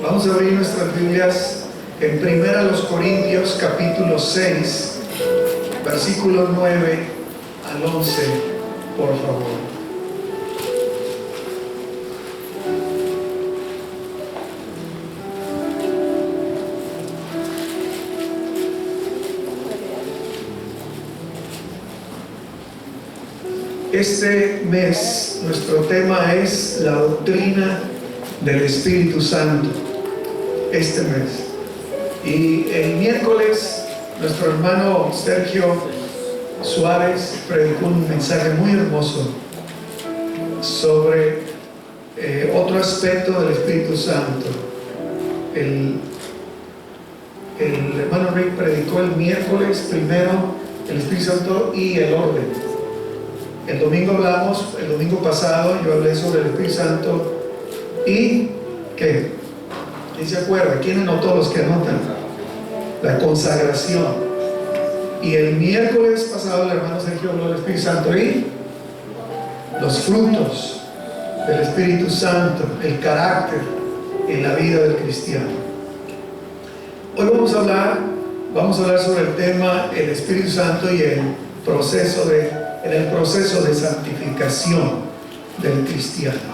Vamos a abrir nuestras Biblias en 1 Corintios capítulo 6, versículos 9 al 11, por favor. Este mes nuestro tema es la doctrina del Espíritu Santo. Este mes. Y el miércoles nuestro hermano Sergio Suárez predicó un mensaje muy hermoso sobre otro aspecto del Espíritu Santo. El hermano Rick predicó el miércoles primero el Espíritu Santo y el orden. El domingo pasado yo hablé sobre el Espíritu Santo y ¿qué? ¿Quién se acuerda? ¿Quién anotó los que anotan? La consagración. Y el miércoles pasado el hermano Sergio habló del Espíritu Santo y los frutos del Espíritu Santo, el carácter en la vida del cristiano. Hoy vamos a hablar sobre el tema el Espíritu Santo y en el proceso de santificación del cristiano.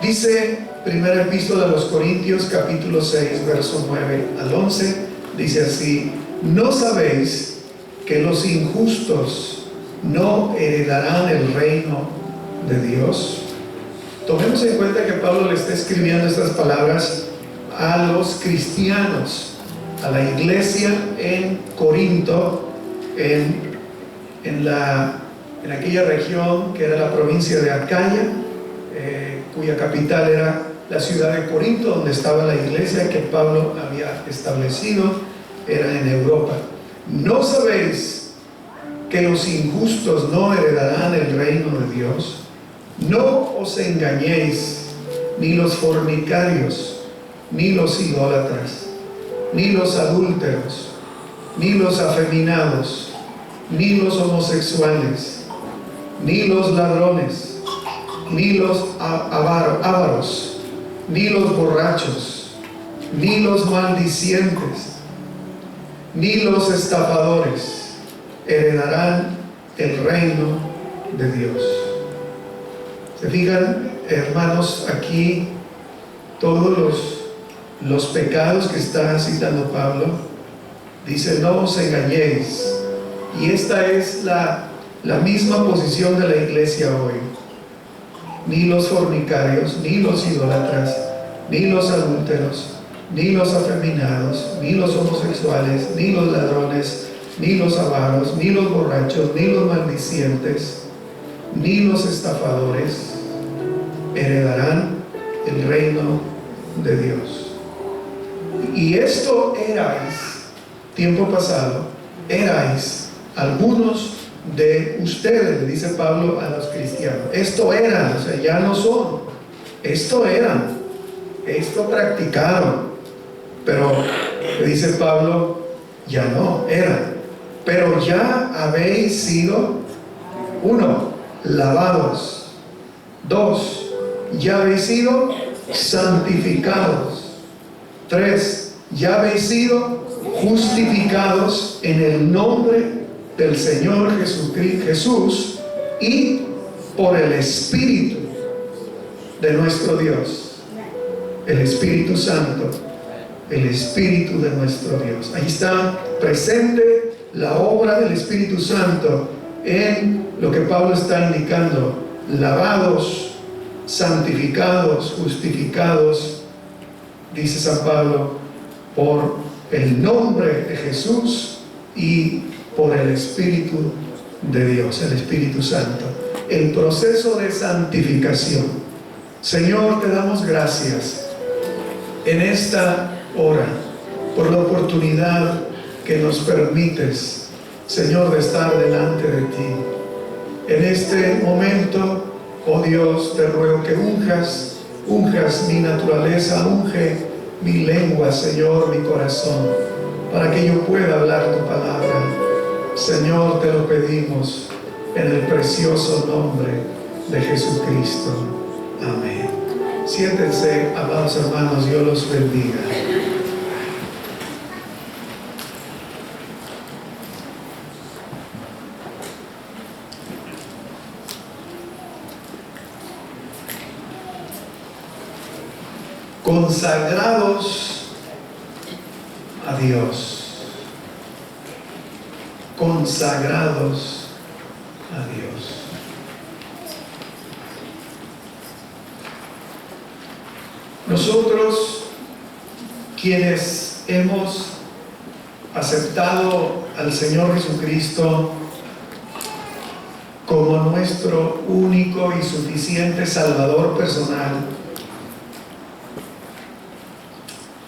Dice primera epístola a los Corintios capítulo 6 verso 9 al 11, dice así: ¿no sabéis que los injustos no heredarán el reino de Dios? Tomemos en cuenta que Pablo le está escribiendo estas palabras a los cristianos, a la iglesia en Corinto, en aquella región que era la provincia de Acaya, cuya capital era la ciudad de Corinto, donde estaba la iglesia que Pablo había establecido, era en Europa. ¿No sabéis que los injustos no heredarán el reino de Dios? No os engañéis, ni los fornicarios, ni los idólatras, ni los adúlteros, ni los afeminados, ni los homosexuales, ni los ladrones, ni los ávaros, ni los borrachos, ni los maldicientes, ni los estafadores heredarán el reino de Dios. ¿Se fijan, hermanos, aquí todos los pecados que está citando Pablo? Dice: no os engañéis. Y esta es la misma posición de la iglesia hoy. Ni los fornicarios, ni los idólatras, ni los adúlteros, ni los afeminados, ni los homosexuales, ni los ladrones, ni los avaros, ni los borrachos, ni los maldicientes, ni los estafadores heredarán el reino de Dios. Y esto erais, tiempo pasado, erais algunos de ustedes, le dice Pablo a los cristianos. Esto eran, o sea, ya no son. Esto eran, esto practicaron. Pero, le dice Pablo, ya no eran. Pero ya habéis sido, 1, lavados. 2, ya habéis sido santificados. 3, ya habéis sido justificados en el nombre del Señor Jesús y por el Espíritu de nuestro Dios, el Espíritu Santo, el Espíritu de nuestro Dios. Ahí está presente la obra del Espíritu Santo en lo que Pablo está indicando: lavados, santificados, justificados, dice San Pablo, por el nombre de Jesús y por el Espíritu de Dios, el Espíritu Santo. El proceso de santificación. Señor, te damos gracias en esta hora por la oportunidad que nos permites, Señor, de estar delante de ti. En este momento, oh Dios, te ruego que unjas mi naturaleza, unge mi lengua, Señor, mi corazón, para que yo pueda hablar tu palabra. Señor, te lo pedimos en el precioso nombre de Jesucristo. Amén. Siéntense, amados hermanos, Dios los bendiga. Consagrados a Dios. Consagrados a Dios. Nosotros, quienes hemos aceptado al Señor Jesucristo como nuestro único y suficiente Salvador personal,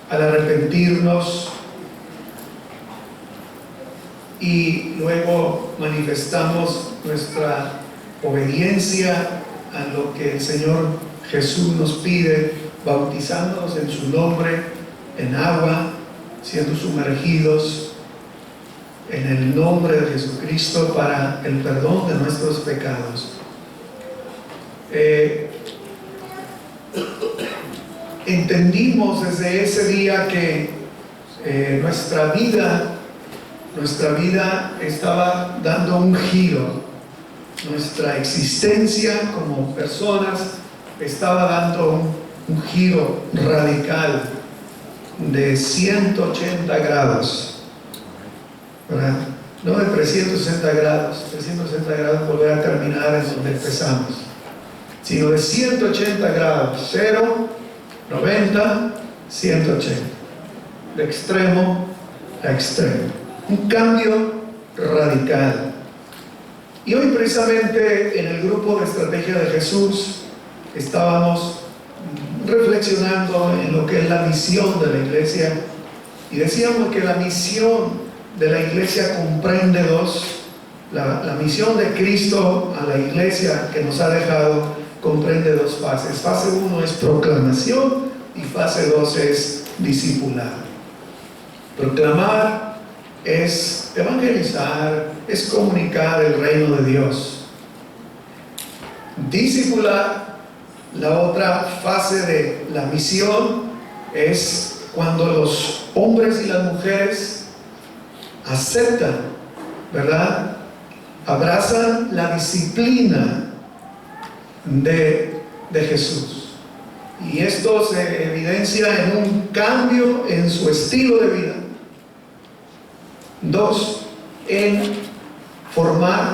al arrepentirnos y luego manifestamos nuestra obediencia a lo que el Señor Jesús nos pide, bautizándonos en su nombre, en agua, siendo sumergidos en el nombre de Jesucristo para el perdón de nuestros pecados. Entendimos desde ese día que nuestra vida estaba dando un giro. Nuestra existencia como personas estaba dando un giro radical de 180 grados, ¿verdad? No de 360 grados, 360 grados volver a terminar en donde empezamos, sino de 180 grados, 0, 90, 180, de extremo a extremo, un cambio radical. Y hoy precisamente en el grupo de estrategia de Jesús estábamos reflexionando en lo que es la misión de la iglesia, y decíamos que la misión de la iglesia comprende dos. La misión de Cristo a la iglesia que nos ha dejado comprende dos fases. Fase 1 es proclamación y fase 2 es discipular. Proclamar es evangelizar, es comunicar el reino de Dios. Discipular, la otra fase de la misión, es cuando los hombres y las mujeres aceptan, ¿verdad? Abrazan la disciplina de Jesús. Y esto se evidencia en un cambio en su estilo de vida. 2, en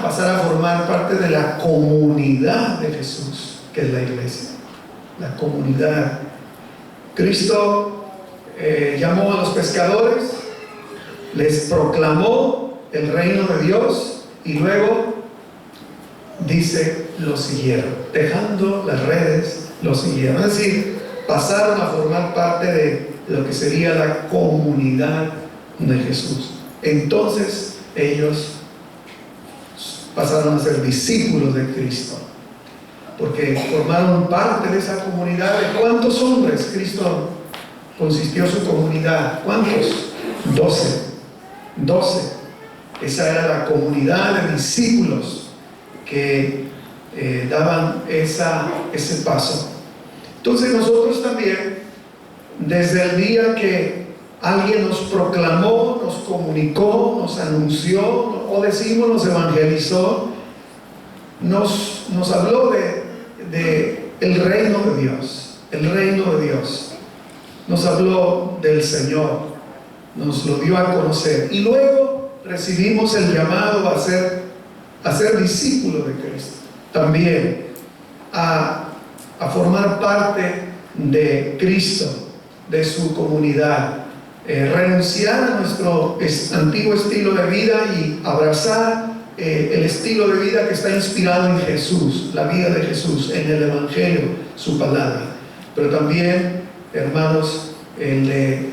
pasar a formar parte de la comunidad de Jesús, que es la iglesia, la comunidad. Cristo llamó a los pescadores, les proclamó el reino de Dios y luego dice, lo siguieron, dejando las redes, lo siguieron. Es decir, pasaron a formar parte de lo que sería la comunidad de Jesús. Entonces ellos pasaron a ser discípulos de Cristo, porque formaron parte de esa comunidad. ¿De cuántos hombres Cristo consistió su comunidad? ¿Cuántos? 12. Esa era la comunidad de discípulos que daban ese paso. Entonces nosotros también, desde el día que alguien nos proclamó, nos comunicó, nos anunció, o decimos nos evangelizó, nos habló de el reino de Dios, el reino de Dios. Nos habló del Señor, nos lo dio a conocer, y luego recibimos el llamado a ser discípulos de Cristo, también a formar parte de Cristo, de su comunidad, renunciar a nuestro antiguo estilo de vida y abrazar el estilo de vida que está inspirado en Jesús, la vida de Jesús, en el Evangelio, su palabra. Pero también, hermanos, el de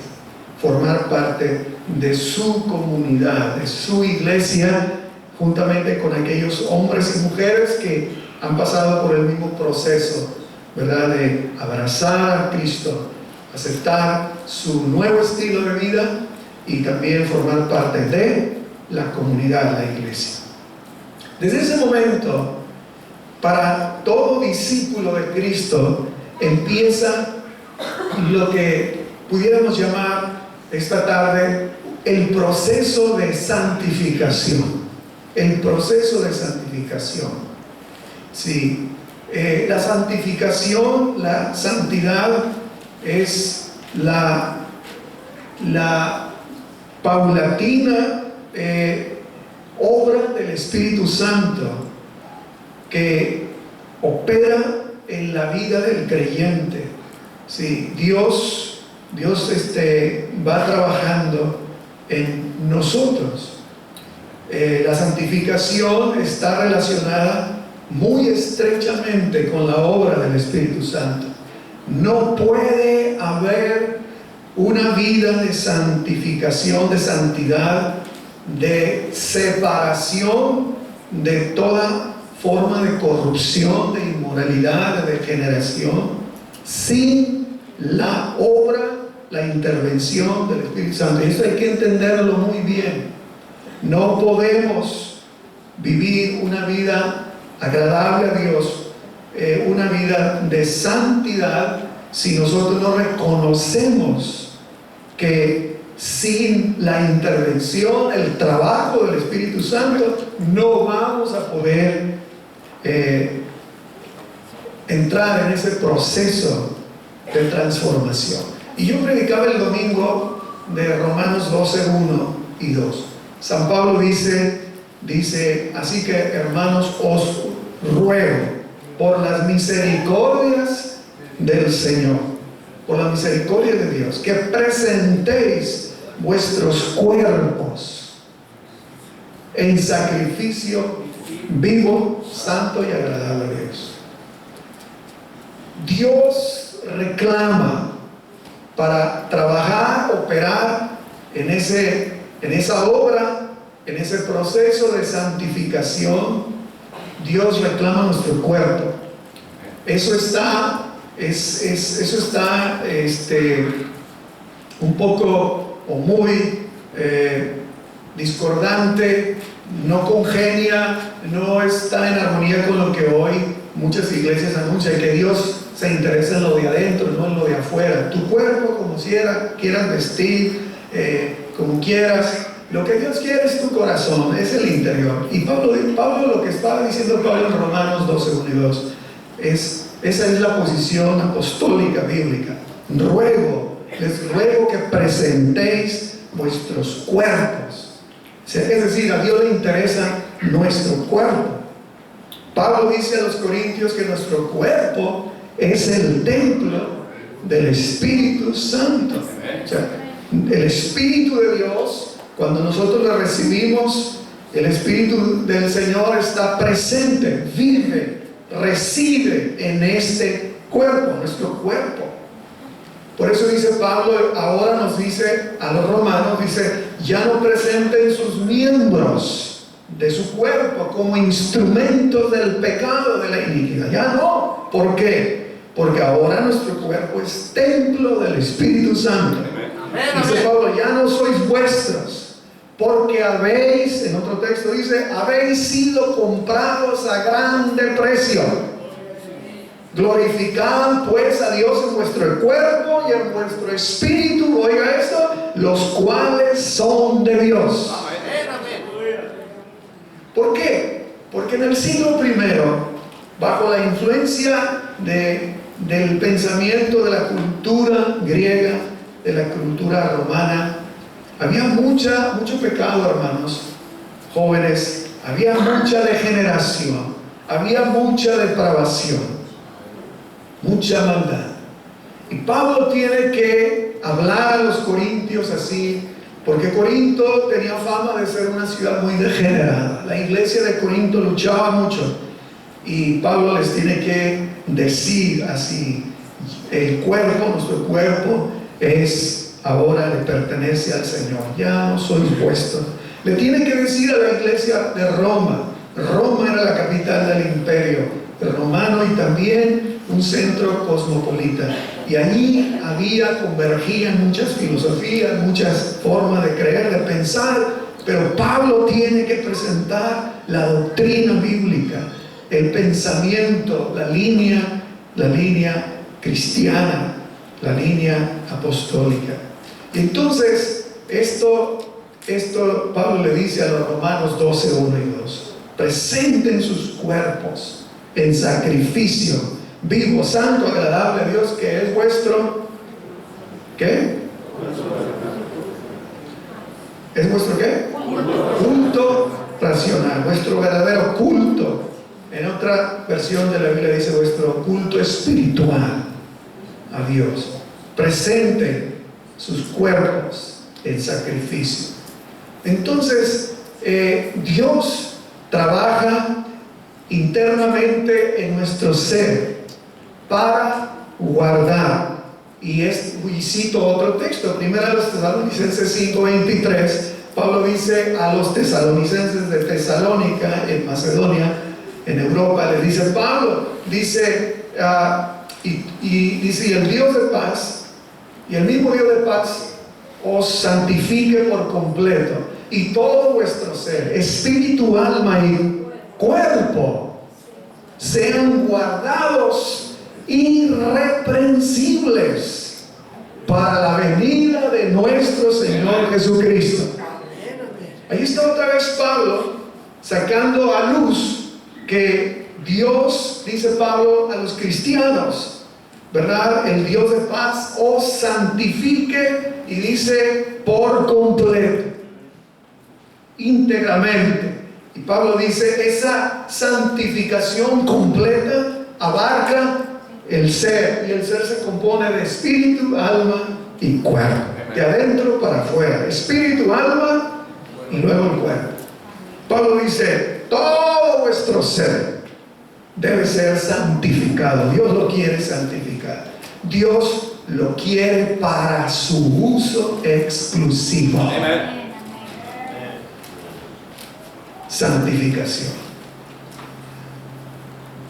formar parte de su comunidad, de su iglesia, juntamente con aquellos hombres y mujeres que han pasado por el mismo proceso, ¿verdad? De abrazar a Cristo, aceptar su nuevo estilo de vida y también formar parte de la comunidad, la iglesia. Desde ese momento, para todo discípulo de Cristo, empieza lo que pudiéramos llamar esta tarde el proceso de santificación. El proceso de santificación. Sí, la santificación, la santidad es la paulatina obra del Espíritu Santo que opera en la vida del creyente. Sí, Dios va trabajando en nosotros. La santificación está relacionada muy estrechamente con la obra del Espíritu Santo. No puede haber una vida de santificación, de santidad, de separación de toda forma de corrupción, de inmoralidad, de degeneración, sin la obra, la intervención del Espíritu Santo. Y esto hay que entenderlo muy bien. No podemos vivir una vida agradable a Dios, una vida de santidad, si nosotros no reconocemos que sin la intervención, el trabajo del Espíritu Santo, no vamos a poder entrar en ese proceso de transformación. Y yo predicaba el domingo de Romanos 12, 1 y 2. San Pablo dice, así que hermanos, os ruego por las misericordias del Señor, por la misericordia de Dios, que presentéis vuestros cuerpos en sacrificio vivo, santo y agradable a Dios. Dios reclama para trabajar, operar en esa obra, en ese proceso de santificación. Dios reclama nuestro cuerpo. Eso está un poco o muy discordante, no congenia, no está en armonía con lo que hoy muchas iglesias anuncian, que Dios se interesa en lo de adentro, no en lo de afuera. Tu cuerpo, como quieras vestir, como quieras. Lo que Dios quiere es tu corazón, es el interior. Y Pablo, lo que estaba diciendo Pablo en Romanos 12, 1 y 2, esa es la posición apostólica bíblica. Les ruego que presentéis vuestros cuerpos. Es decir, a Dios le interesa nuestro cuerpo. Pablo dice a los corintios que nuestro cuerpo es el templo del Espíritu Santo. O sea, el Espíritu de Dios, cuando nosotros lo recibimos, el Espíritu del Señor está presente, vive, reside en este cuerpo, nuestro cuerpo. Por eso dice Pablo, ahora nos dice a los romanos, dice, ya no presenten sus miembros de su cuerpo como instrumentos del pecado, de la iniquidad. Ya no. ¿Por qué? Porque ahora nuestro cuerpo es templo del Espíritu Santo. Dice Pablo, ya no sois vuestros, porque habéis, en otro texto dice, habéis sido comprados a grande precio. Glorificad pues a Dios en vuestro cuerpo y en vuestro espíritu, oiga esto, los cuales son de Dios. ¿Por qué? Porque en el siglo I, bajo la influencia del pensamiento de la cultura griega, de la cultura romana, había mucho pecado, hermanos jóvenes, había mucha degeneración, había mucha depravación, mucha maldad. Y Pablo tiene que hablar a los corintios así, porque Corinto tenía fama de ser una ciudad muy degenerada. La iglesia de Corinto luchaba mucho, y Pablo les tiene que decir así, el cuerpo, nuestro cuerpo ahora le pertenece al Señor, ya no sois vuestros. Le tiene que decir a la iglesia de Roma. Roma era la capital del imperio romano y también un centro cosmopolita, y allí convergían muchas filosofías, muchas formas de creer, de pensar, pero Pablo tiene que presentar la doctrina bíblica, el pensamiento, la línea cristiana, la línea apostólica. Y entonces, esto Pablo le dice a los Romanos 12, 1 y 2. Presenten sus cuerpos en sacrificio vivo, santo, agradable a Dios, que es vuestro, ¿qué? ¿Es vuestro qué? Culto racional, vuestro verdadero culto. En otra versión de la Biblia dice vuestro culto espiritual a Dios. Presenten sus cuerpos en sacrificio. Entonces, Dios trabaja internamente en nuestro ser para guardar. Y cito otro texto, 1 Tesalonicenses 5:23. Pablo dice a los tesalonicenses de Tesalónica, en Macedonia, en Europa, les dice Pablo, dice, dice, y el Dios de paz, y el mismo Dios de paz os santifique por completo, y todo vuestro ser, espíritu, alma y cuerpo, sean guardados irreprensibles para la venida de nuestro Señor Jesucristo. Ahí está otra vez Pablo sacando a luz que Dios, dice Pablo a los cristianos, ¿verdad? El Dios de paz os santifique, y dice por completo, íntegramente. Y Pablo dice, esa santificación completa abarca el ser, y el ser se compone de espíritu, alma y cuerpo, de adentro para afuera, espíritu, alma y luego el cuerpo. Pablo dice, todo vuestro ser debe ser santificado. Dios lo quiere santificar. Dios lo quiere para su uso exclusivo. Amén. Santificación.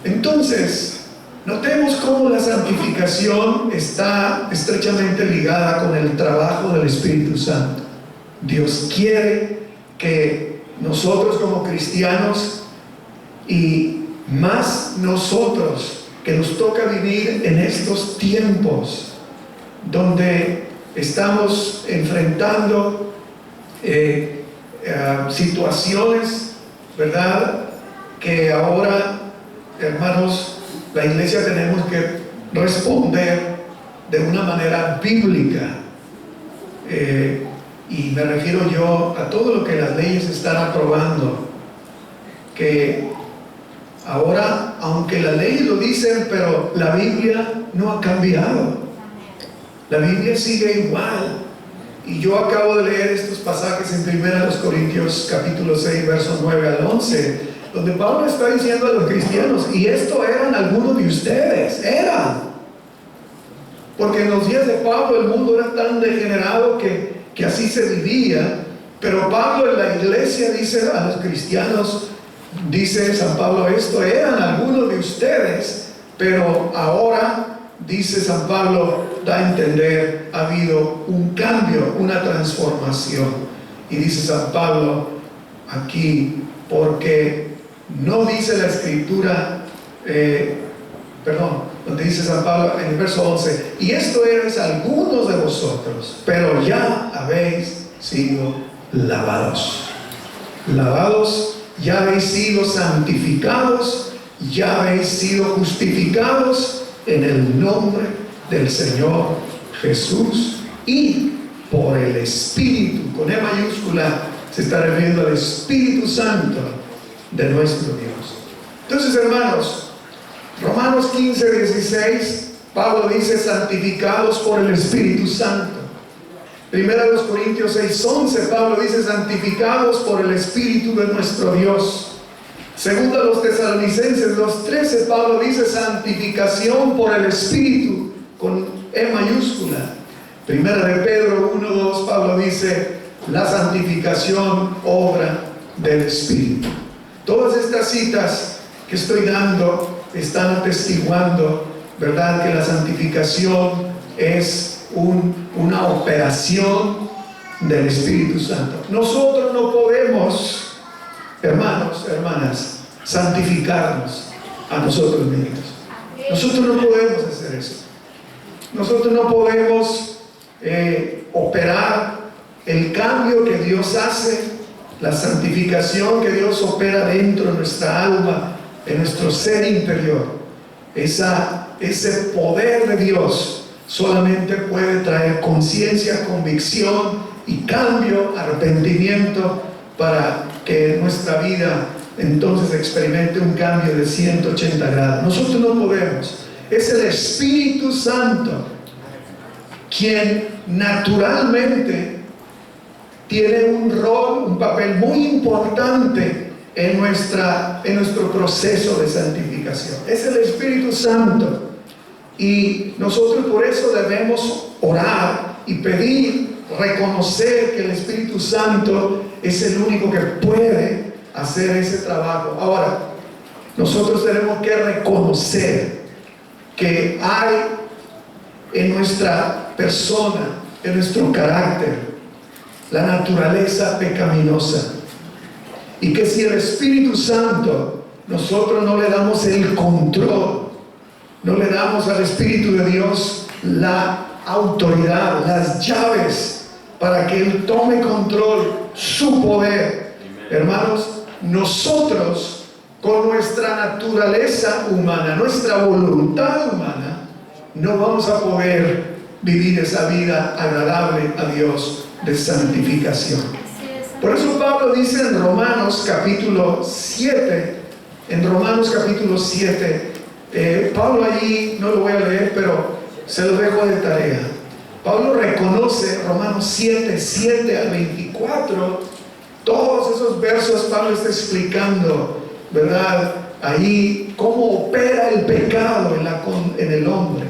Entonces, notemos cómo la santificación está estrechamente ligada con el trabajo del Espíritu Santo. Dios quiere que nosotros como cristianos, y más nosotros que nos toca vivir en estos tiempos donde estamos enfrentando situaciones, ¿verdad? Que ahora, hermanos, la iglesia tenemos que responder de una manera bíblica. Y me refiero yo a todo lo que las leyes están aprobando, que ahora, aunque las leyes lo dicen, pero la Biblia no ha cambiado. La Biblia sigue igual. Y yo acabo de leer estos pasajes en 1 Corintios capítulo 6, versos 9 al 11, donde Pablo está diciendo a los cristianos, y esto eran algunos de ustedes, porque en los días de Pablo el mundo era tan degenerado que así se vivía. Pero Pablo en la iglesia dice a los cristianos, dice San Pablo, esto eran algunos de ustedes, pero ahora, dice San Pablo, da a entender, ha habido un cambio, una transformación. Y dice San Pablo aquí, porque no dice la escritura, donde dice San Pablo en el verso 11, y esto eres algunos de vosotros, pero ya habéis sido lavados. Lavados, ya habéis sido santificados, ya habéis sido justificados en el nombre del Señor Jesús y por el Espíritu, con E mayúscula, se está refiriendo al Espíritu Santo de nuestro Dios. Entonces, hermanos, Romanos 15, 16, Pablo dice, santificados por el Espíritu Santo. 1 Corintios 6, 11, Pablo dice, santificados por el Espíritu de nuestro Dios. Segundo a los Tesalonicenses 2:13, Pablo dice santificación por el Espíritu, con E mayúscula. Primera de Pedro 1:2, Pablo dice la santificación, obra del Espíritu. Todas estas citas que estoy dando están atestiguando, ¿verdad?, que la santificación es una operación del Espíritu Santo. Nosotros no podemos, hermanos, hermanas, santificarnos a nosotros mismos. Nosotros no podemos hacer eso. nosotros no podemos operar el cambio que Dios hace, la santificación que Dios opera dentro de nuestra alma, en nuestro ser interior. Ese poder de Dios solamente puede traer conciencia, convicción y cambio, arrepentimiento, para que nuestra vida entonces experimente un cambio de 180 grados. Nosotros no podemos. Es el Espíritu Santo quien naturalmente tiene un rol, un papel muy importante en nuestro proceso de santificación. Es el Espíritu Santo, y nosotros por eso debemos orar y pedir, reconocer que el Espíritu Santo es el único que puede hacer ese trabajo. Ahora, nosotros tenemos que reconocer que hay en nuestra persona, en nuestro carácter, la naturaleza pecaminosa, y que si el Espíritu Santo nosotros no le damos el control, no le damos al Espíritu de Dios la autoridad, las llaves para que Él tome control, su poder, hermanos, nosotros con nuestra naturaleza humana, nuestra voluntad humana, no vamos a poder vivir esa vida agradable a Dios de santificación. Por eso Pablo dice en Romanos capítulo 7, Pablo allí, no lo voy a leer, pero se lo dejo de tarea. Pablo reconoce, Romanos 7 al 24, todos esos versos. Pablo está explicando, ¿verdad?, ahí cómo opera el pecado en el hombre.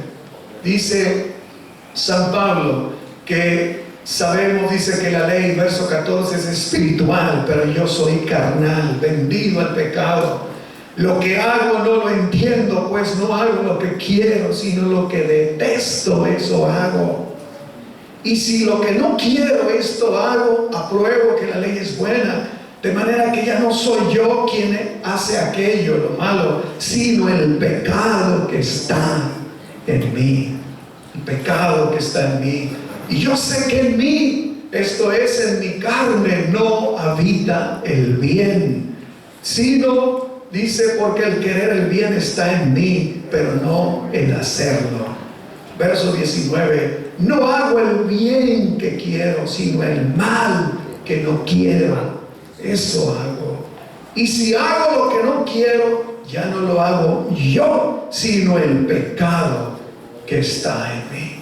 Dice San Pablo que sabemos, dice que la ley, verso 14, es espiritual, pero yo soy carnal, vendido al pecado. Lo que hago no lo entiendo, pues no hago lo que quiero, sino lo que detesto, eso hago. Y si lo que no quiero, esto hago, apruebo que la ley es buena, de manera que ya no soy yo quien hace aquello, lo malo, sino el pecado que está en mí. El pecado que está en mí. Y yo sé que en mí, esto es, en mi carne, no habita el bien, sino, dice, porque el querer el bien está en mí, pero no el hacerlo. Verso 19, no hago el bien que quiero, sino el mal que no quiero, eso hago. Y si hago lo que no quiero, ya no lo hago yo, sino el pecado que está en mí.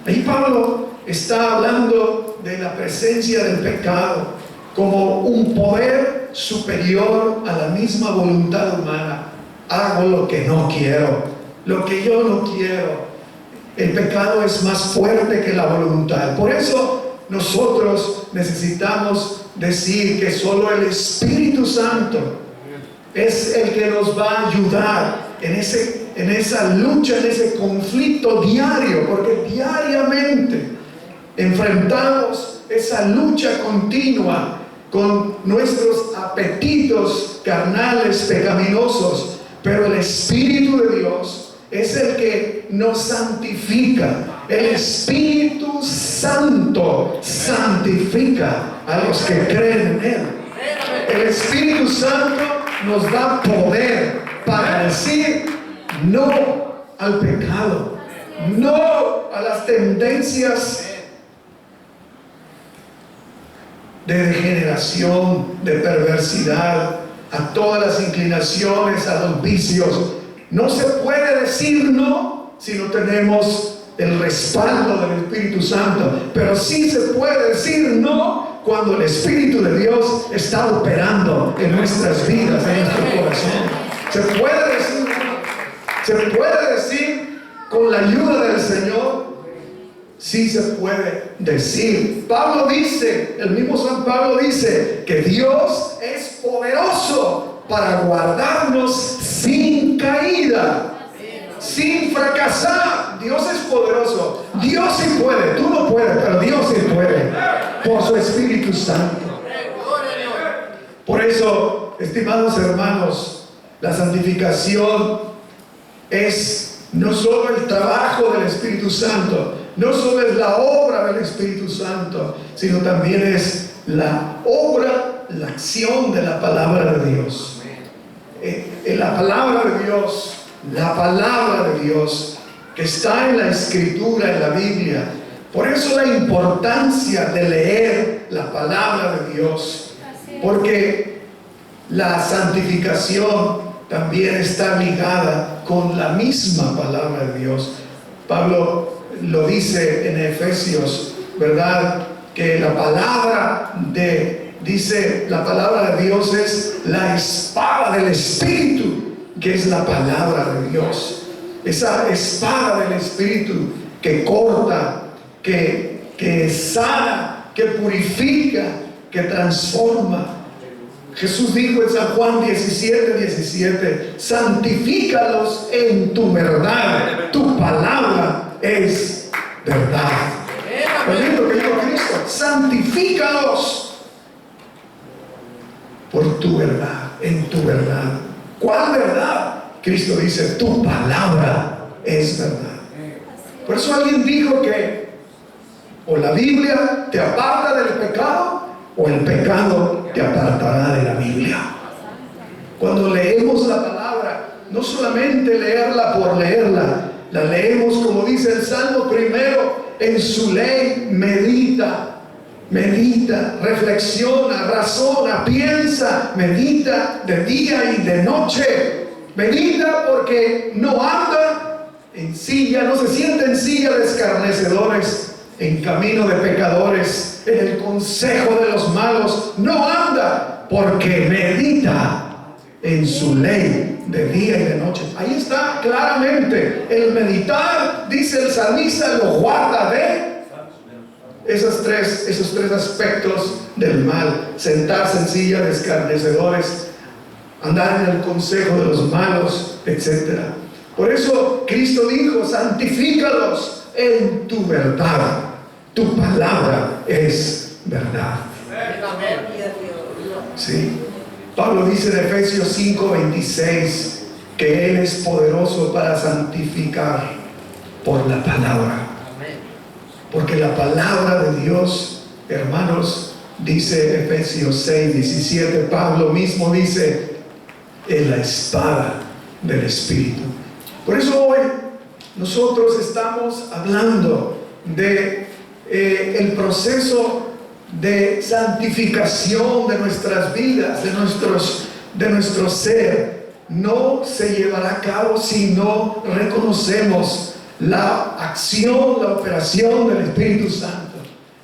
Ahí Pablo está hablando de la presencia del pecado como un poder superior a la misma voluntad humana. Hago lo que no quiero, lo que yo no quiero. El pecado es más fuerte que la voluntad. Por eso nosotros necesitamos decir que solo el Espíritu Santo es el que nos va a ayudar en esa lucha, en ese conflicto diario, porque diariamente enfrentamos esa lucha continua con nuestros apetitos carnales pecaminosos, pero el Espíritu de Dios es el que nos santifica. El Espíritu Santo santifica a los que creen en Él. El Espíritu Santo nos da poder para decir no al pecado, no a las tendencias de degeneración, de perversidad, a todas las inclinaciones, a los vicios. No se puede decir no si no tenemos el respaldo del Espíritu Santo, pero sí se puede decir no cuando el Espíritu de Dios está operando en nuestras vidas, en nuestro corazón. Se puede decir con la ayuda del Señor. Sí se puede decir. Pablo dice, el mismo San Pablo dice que Dios es poderoso para guardarnos sin caída, sin fracasar. Dios es poderoso. Dios sí puede. Tú no puedes, pero Dios sí puede, por su Espíritu Santo. Por eso, estimados hermanos, la santificación es no solo el trabajo del Espíritu Santo, no solo es la obra del Espíritu Santo, sino también es la obra, la acción de la palabra de Dios. La palabra de Dios que está en la Escritura, en la Biblia. Por eso la importancia de leer la palabra de Dios, porque la santificación también está ligada con la misma palabra de Dios. Pablo lo dice en Efesios, ¿verdad? Que la palabra de Dios es la espada del Espíritu, que es la palabra de Dios. Esa espada del Espíritu que corta, que sana, que purifica, que transforma. Jesús dijo en San Juan 17:17, santifícalos en tu verdad, tu palabra es verdad. Oye lo que dijo Cristo, santifícalos por tu verdad, en tu verdad. ¿Cuál verdad? Cristo dice, tu palabra es verdad. Por eso alguien dijo que o la Biblia te aparta del pecado, o el pecado te apartará de la Biblia. Cuando leemos la palabra, no solamente leerla por leerla, la leemos como dice el Salmo primero, en su ley medita, reflexiona, razona, piensa, medita de día y de noche. Medita porque no anda en silla, no se sienta en silla de escarnecedores, en camino de pecadores, en el consejo de los malos. No anda porque medita en su ley de día y de noche. Ahí está claramente el meditar, dice el salmista, lo guarda de esos tres aspectos del mal: sentarse en silla de escarnecedores, andar en el consejo de los malos, etc. Por eso Cristo dijo, santifícalos en tu verdad, tu palabra es verdad. Sí. Pablo dice en Efesios 5:26 que Él es poderoso para santificar por la palabra. Porque la palabra de Dios, hermanos, dice Efesios 6:17, Pablo mismo dice, es la espada del Espíritu. Por eso hoy nosotros estamos hablando de el proceso de santificación de nuestras vidas, de nuestro ser. No se llevará a cabo si no reconocemos la acción, la operación del Espíritu Santo.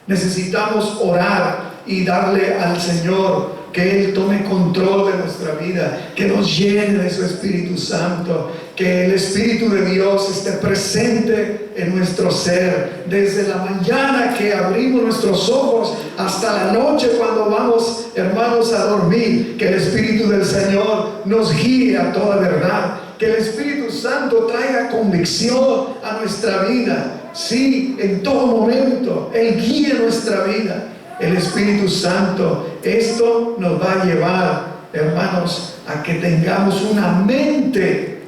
Necesitamos orar y darle al Señor que Él tome control de nuestra vida, que nos llene de su Espíritu Santo, que el Espíritu de Dios esté presente en nuestro ser, desde la mañana que abrimos nuestros ojos hasta la noche cuando vamos, hermanos, a dormir. Que el Espíritu del Señor nos guíe a toda verdad, que el Espíritu Santo traiga convicción a nuestra vida. Sí, en todo momento Él guíe nuestra vida. El Espíritu Santo, esto nos va a llevar, hermanos, a que tengamos una mente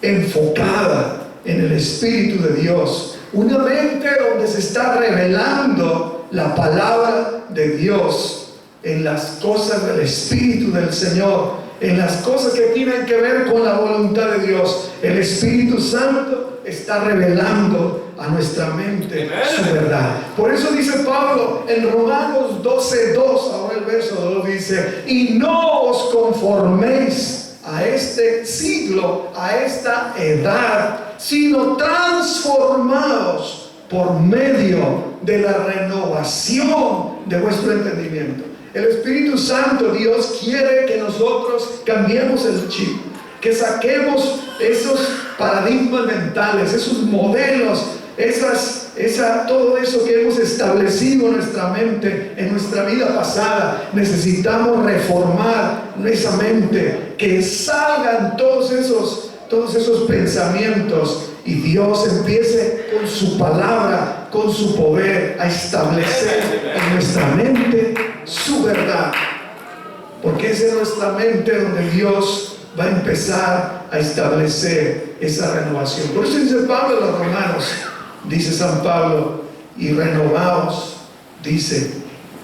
enfocada en el Espíritu de Dios, una mente donde se está revelando la palabra de Dios en las cosas del Espíritu del Señor, en las cosas que tienen que ver con la voluntad de Dios. El Espíritu Santo está revelando a nuestra mente su verdad. Por eso dice Pablo en Romanos 12:2, ahora el verso 2 dice, y no os conforméis a este siglo, a esta edad, sino transformados por medio de la renovación de vuestro entendimiento. El Espíritu Santo, Dios quiere que nosotros cambiemos el chip, que saquemos esos paradigmas mentales, esos modelos, todo eso que hemos establecido en nuestra mente, en nuestra vida pasada. Necesitamos reformar esa mente, que salgan todos esos pensamientos y Dios empiece con su palabra, con su poder, a establecer en nuestra mente su verdad. Porque es en nuestra mente donde Dios va a empezar a establecer esa renovación. Por eso dice Pablo a los romanos, dice San Pablo, y renovaos, dice,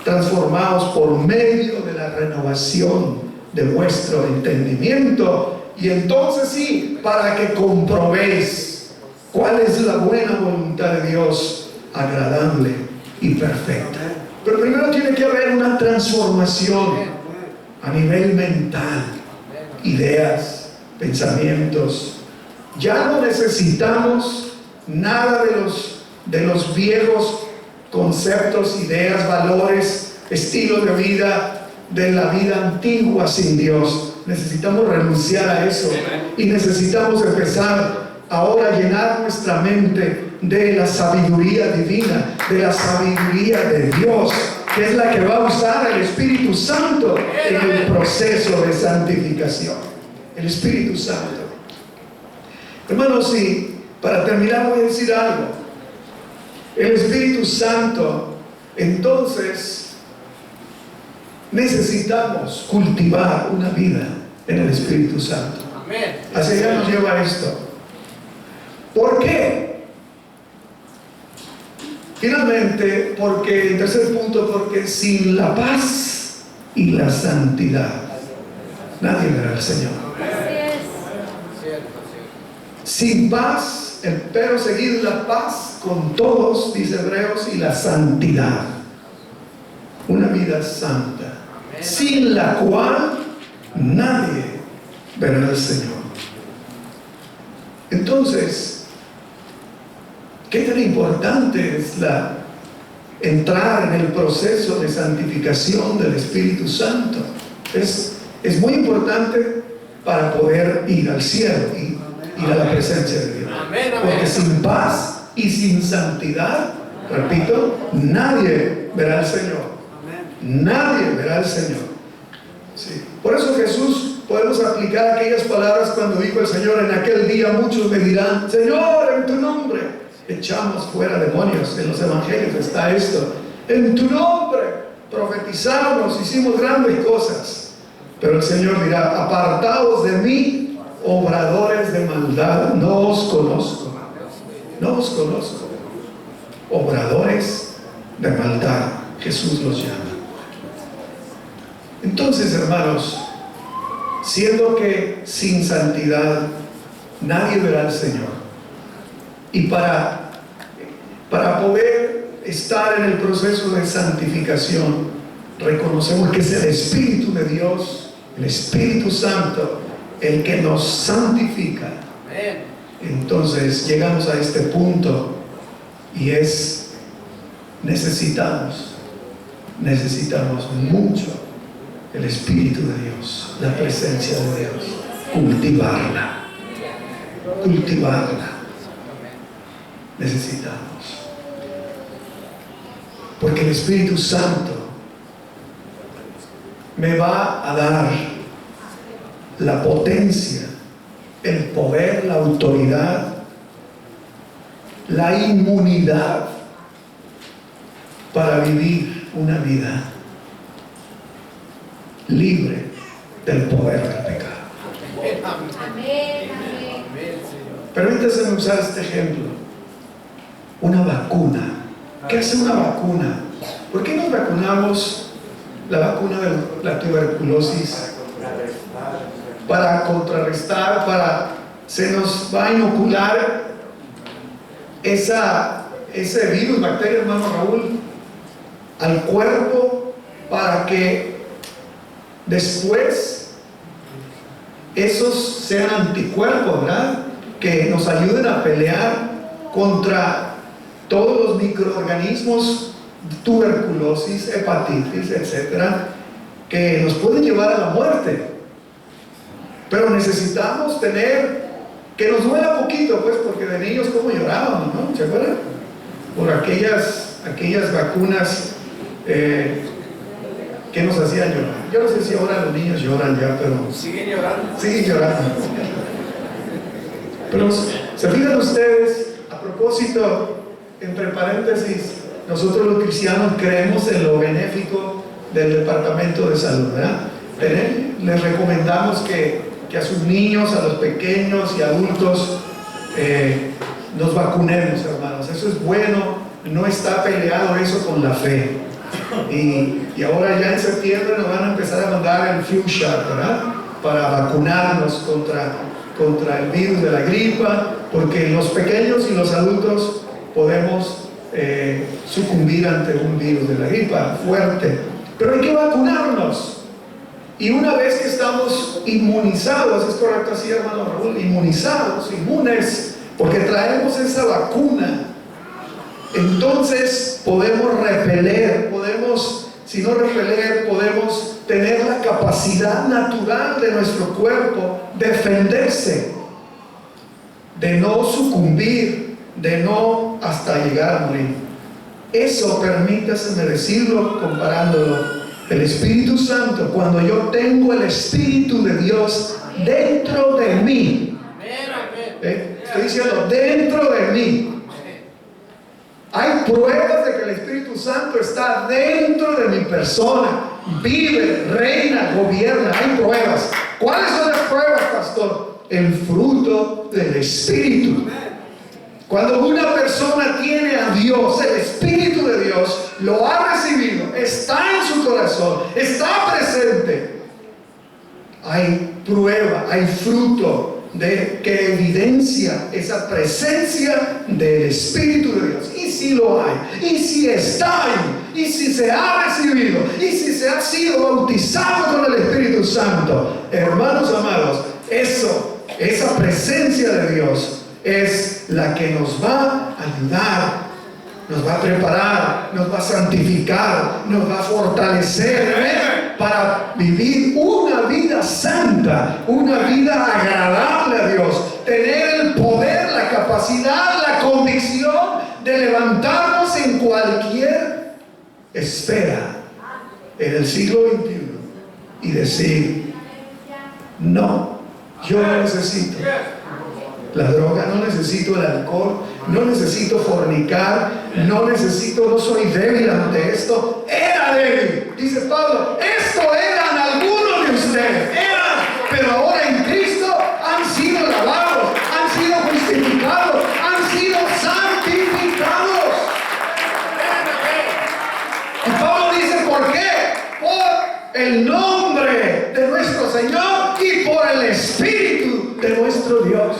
transformaos por medio de la renovación de vuestro entendimiento, y entonces sí, para que comprobéis cuál es la buena voluntad de Dios, agradable y perfecta. Pero primero tiene que haber una transformación a nivel mental, ideas, pensamientos. Ya no necesitamos nada de los viejos conceptos, ideas, valores, estilos de vida, de la vida antigua sin Dios. Necesitamos renunciar a eso y necesitamos empezar ahora a llenar nuestra mente de la sabiduría divina, de la sabiduría de Dios, que es la que va a usar el Espíritu Santo en el proceso de santificación. El Espíritu Santo. Hermanos, y para terminar voy a decir algo. El Espíritu Santo, entonces, necesitamos cultivar una vida en el Espíritu Santo. Hacia allá nos lleva esto. ¿Por qué? Finalmente, porque, en tercer punto, porque sin la paz y la santidad nadie verá al Señor. Sin paz, pero seguir la paz con todos, dice Hebreos, y la santidad, una vida santa, sin la cual nadie verá al Señor. Entonces, ¿qué tan importante es entrar en el proceso de santificación del Espíritu Santo? Es muy importante para poder ir al cielo y ir a la presencia de Dios. Porque sin paz y sin santidad, repito, nadie verá al Señor. Nadie verá al Señor. Sí. Por eso Jesús, podemos aplicar aquellas palabras cuando dijo el Señor: en aquel día muchos me dirán, Señor, en tu nombre echamos fuera demonios. En los evangelios está esto: en tu nombre profetizamos, hicimos grandes cosas. Pero el Señor dirá: apartaos de mí, obradores de maldad, no os conozco. No os conozco. Obradores de maldad, Jesús los llama. Entonces, hermanos, siendo que sin santidad nadie verá al Señor, y para poder estar en el proceso de santificación, reconocemos que es el Espíritu de Dios, el Espíritu Santo, el que nos santifica. Entonces llegamos a este punto, y necesitamos mucho el Espíritu de Dios, la presencia de Dios, cultivarla. Necesitamos, porque el Espíritu Santo me va a dar la potencia, el poder, la autoridad, la inmunidad para vivir una vida libre del poder del pecado. Amén. Permítanme usar este ejemplo. Una vacuna. ¿Qué hace una vacuna? ¿Por qué nos vacunamos la vacuna de la tuberculosis? Para contrarrestar, se nos va a inocular ese virus, bacteria, hermano Raúl, al cuerpo, para que después esos sean anticuerpos, ¿verdad? Que nos ayuden a pelear contra todos los microorganismos, tuberculosis, hepatitis, etcétera, que nos pueden llevar a la muerte. Pero necesitamos tener, que nos duela poquito, pues, porque de niños como llorábamos, ¿no? ¿Se acuerdan? Por aquellas vacunas que nos hacían llorar. Yo no sé si ahora los niños lloran ya, pero siguen llorando. Siguen llorando. Pero se fijan ustedes, a propósito, entre paréntesis, nosotros los cristianos creemos en lo benéfico del Departamento de Salud, ¿verdad? Les recomendamos que que a sus niños, a los pequeños y adultos nos vacunemos, hermanos. Eso es bueno, no está peleado eso con la fe. Y ahora ya en septiembre nos van a empezar a mandar el flu shot, ¿verdad? Para vacunarnos contra el virus de la gripa, porque los pequeños y los adultos podemos sucumbir ante un virus de la gripa fuerte. Pero hay que vacunarnos. Y una vez que estamos inmunizados, es correcto así, hermano Raúl, inmunizados, inmunes, porque traemos esa vacuna, entonces podemos repeler, podemos tener la capacidad natural de nuestro cuerpo defenderse, de no sucumbir, de no hasta llegar a morir. Eso, permítaseme decirlo comparándolo. El Espíritu Santo, cuando yo tengo el Espíritu de Dios dentro de mí, estoy diciendo dentro de mí, hay pruebas de que el Espíritu Santo está dentro de mi persona, vive, reina, gobierna. Hay pruebas. ¿Cuáles son las pruebas, pastor? El fruto del Espíritu. Cuando una persona tiene a Dios, el Espíritu de Dios, lo ha recibido, está en su corazón, está presente, hay prueba, hay fruto que evidencia esa presencia del Espíritu de Dios. Y si lo hay, y si está ahí, y si se ha recibido, y si se ha sido bautizado con el Espíritu Santo, hermanos amados, esa presencia de Dios es la que nos va a ayudar, nos va a preparar, nos va a santificar, nos va a fortalecer para vivir una vida santa, una vida agradable a Dios, tener el poder, la capacidad, la convicción de levantarnos en cualquier esfera en el siglo XXI y decir: no, yo no necesito la droga, no necesito el alcohol, no necesito fornicar, no soy débil ante esto. Era débil, dice Pablo, esto eran algunos de ustedes, pero ahora en Cristo han sido lavados, han sido justificados, han sido santificados. Y Pablo dice, ¿por qué? Por el nombre de nuestro Señor y por el Espíritu de nuestro Dios.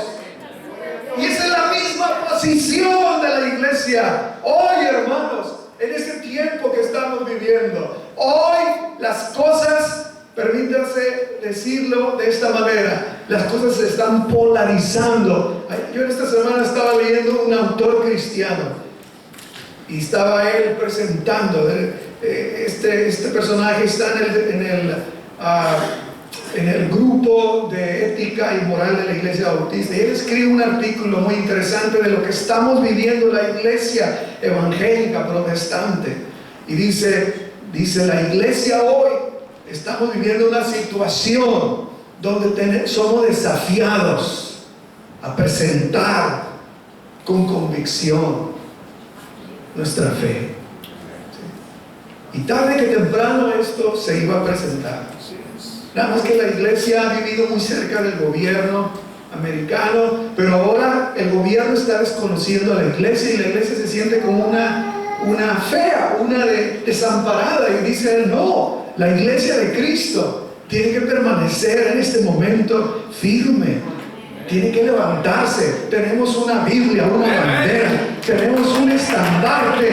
Y esa es la misma posición de la iglesia hoy, hermanos, en este tiempo que estamos viviendo. Hoy las cosas, permítanse decirlo de esta manera, las cosas se están polarizando. Yo en esta semana estaba leyendo un autor cristiano y estaba él presentando, este personaje está en el grupo de ética y moral de la Iglesia Bautista, y él escribe un artículo muy interesante de lo que estamos viviendo en la iglesia evangélica protestante, y dice la iglesia hoy estamos viviendo una situación donde somos desafiados a presentar con convicción nuestra fe, y tarde que temprano esto se iba a presentar. Nada más que la iglesia ha vivido muy cerca del gobierno americano, pero ahora el gobierno está desconociendo a la iglesia y la iglesia se siente como una fea, una desamparada, y dice: no, la iglesia de Cristo tiene que permanecer en este momento firme, tiene que levantarse. Tenemos una Biblia, una bandera, tenemos un estandarte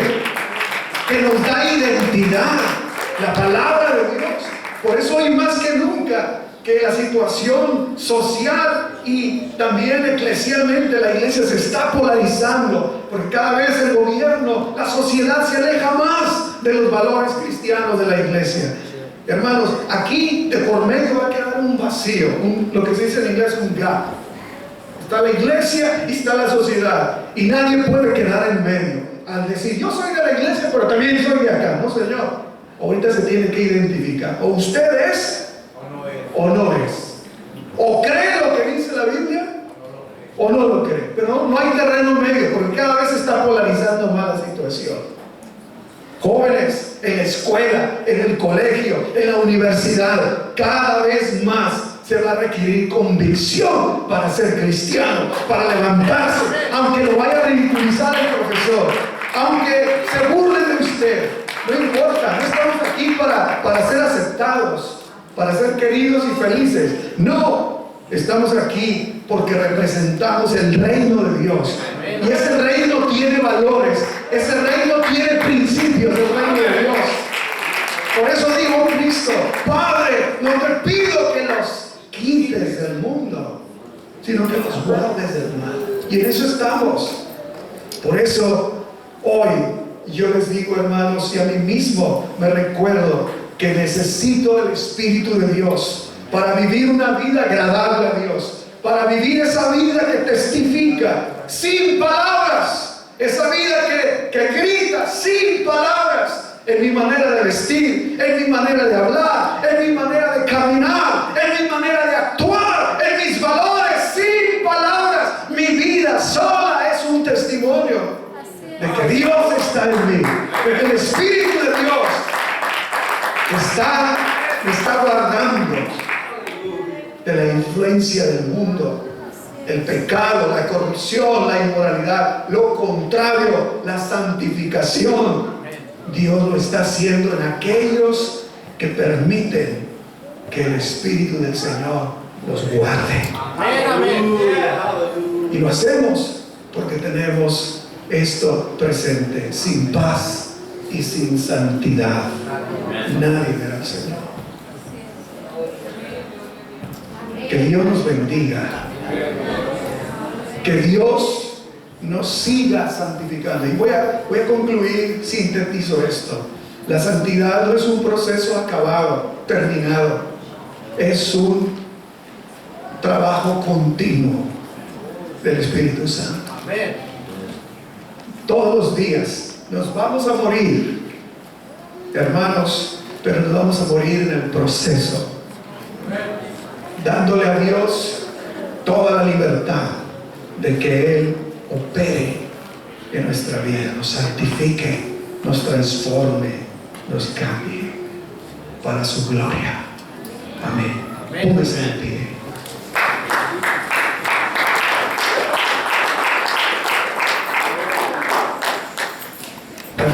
que nos da identidad, la palabra de Dios. Por eso hoy más que nunca que la situación social y también eclesialmente la iglesia se está polarizando, porque cada vez el gobierno, la sociedad se aleja más de los valores cristianos de la iglesia. Hermanos, aquí de por medio va a quedar un vacío, lo que se dice en inglés un gap. Está la iglesia y está la sociedad, y nadie puede quedar en medio al decir: yo soy de la iglesia pero también soy de acá. No, señor. Ahorita se tiene que identificar, o usted es o no es, o cree lo que dice la Biblia o no lo cree, pero no hay terreno medio, porque cada vez se está polarizando más la situación. Jóvenes en la escuela, en el colegio, en la universidad, cada vez más se va a requerir convicción para ser cristiano, para levantarse, aunque lo vaya a ridiculizar el profesor, aunque se burlen de usted, no importa, no estamos aquí para ser aceptados, para ser queridos y felices. No, estamos aquí porque representamos el reino de Dios. Y ese reino tiene valores, ese reino tiene principios del reino de Dios. Por eso dijo Cristo: Padre, no te pido que los quites del mundo, sino que los guardes del mal. Y en eso estamos. Por eso hoy yo les digo, hermanos, y a mí mismo me recuerdo que necesito el Espíritu de Dios para vivir una vida agradable a Dios, para vivir esa vida que testifica sin palabras, esa vida que grita sin palabras, en mi manera de vestir, en mi manera de hablar, en mi manera de caminar, en mi manera de actuar, en mis valores, sin palabras. Mi vida sola es un testimonio de que Dios está en mí, de que el Espíritu de Dios me está guardando de la influencia del mundo, el pecado, la corrupción, la inmoralidad. Lo contrario, la santificación, Dios lo está haciendo en aquellos que permiten que el Espíritu del Señor los guarde. Y lo hacemos porque tenemos esto presente: sin paz y sin santidad nadie verá al Señor. Que Dios nos bendiga, que Dios nos siga santificando. Y voy a concluir, sintetizo esto: la santidad no es un proceso acabado, terminado, es un trabajo continuo del Espíritu Santo. Todos los días nos vamos a morir, hermanos, pero nos vamos a morir en el proceso, dándole a Dios toda la libertad de que Él opere en nuestra vida, nos santifique, nos transforme, nos cambie para su gloria. Amén. Póngase en pie.